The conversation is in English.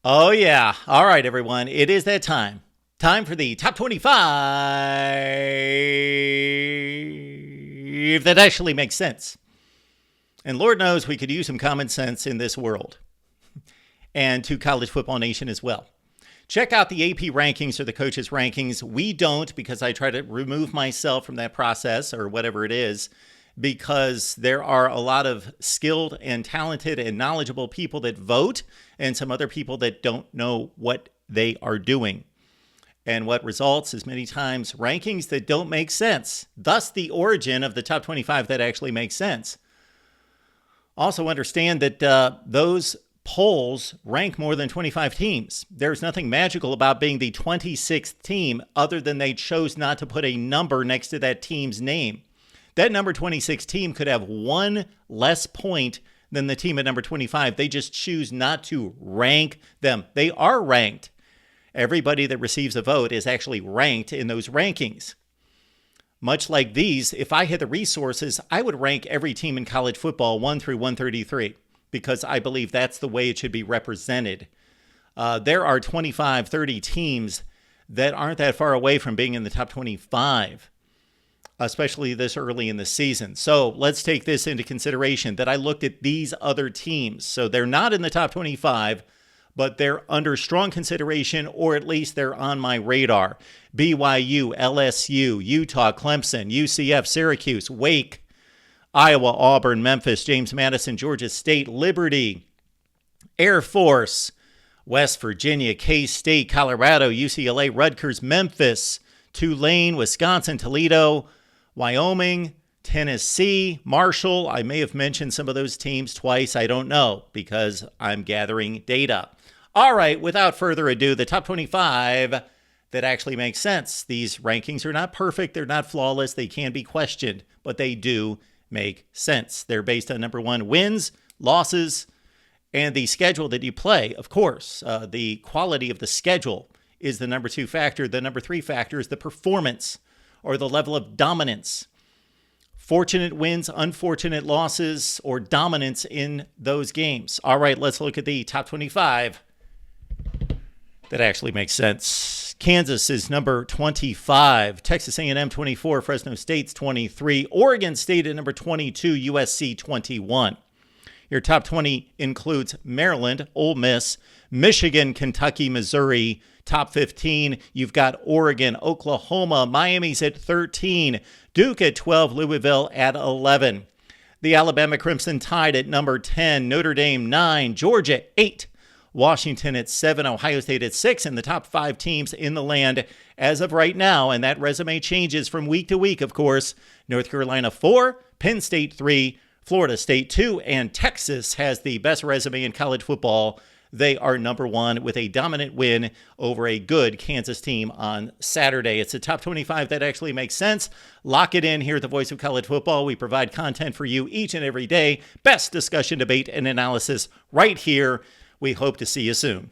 Oh, yeah. All right, everyone. It is that time. Time for the top 25 that actually makes sense. And Lord knows we could use some common sense in this world and to College Football Nation as well. Check out the AP rankings or the coaches' rankings. We don't, because I try to remove myself from that process or whatever it is, because there are a lot of skilled and talented and knowledgeable people that vote and some other people that don't know what they are doing. And what results is many times rankings that don't make sense. Thus, the origin of the top 25 that actually makes sense. Also understand that those polls rank more than 25 teams. There's nothing magical about being the 26th team other than they chose not to put a number next to that team's name. That number 26 team could have one less point than the team at number 25. They just choose not to rank them. They are ranked. Everybody that receives a vote is actually ranked in those rankings. Much like these, if I had the resources, I would rank every team in college football 1 through 133 because I believe that's the way it should be represented. There are 25, 30 teams that aren't that far away from being in the top 25. Especially this early in the season. So let's take this into consideration that I looked at these other teams. So they're not in the top 25, but they're under strong consideration, or at least they're on my radar. BYU, LSU, Utah, Clemson, UCF, Syracuse, Wake, Iowa, Auburn, Memphis, James Madison, Georgia State, Liberty, Air Force, West Virginia, K-State, Colorado, UCLA, Rutgers, Memphis, Tulane, Wisconsin, Toledo, Wyoming, Tennessee, Marshall. I may have mentioned some of those teams twice. I don't know because I'm gathering data. All right, without further ado, the top 25 that actually makes sense. These rankings are not perfect. They're not flawless. They can be questioned, but they do make sense. They're based on number one, wins, losses, and the schedule that you play. Of course, the quality of the schedule is the number two factor. The number three factor is the performance or the level of dominance. Fortunate wins, unfortunate losses, or dominance in those games. All right, let's look at the top 25 that actually makes sense. Kansas is number 25, Texas A&M 24, Fresno State's 23, Oregon State at number 22, USC 21. Your top 20 includes Maryland, Ole Miss, Michigan, Kentucky, Missouri. Top 15, you've got Oregon, Oklahoma, Miami's at 13, Duke at 12, Louisville at 11. The Alabama Crimson Tide at number 10, Notre Dame 9, Georgia 8, Washington at 7, Ohio State at 6, and the top 5 teams in the land as of right now, and that resume changes from week to week, of course. North Carolina 4, Penn State 3, Florida State 2, and Texas has the best resume in college football. They are number one with a dominant win over a good Kansas team on Saturday. It's a top 25 that actually makes sense. Lock it in here at the Voice of College Football. We provide content for you each and every day. Best discussion, debate, and analysis right here. We hope to see you soon.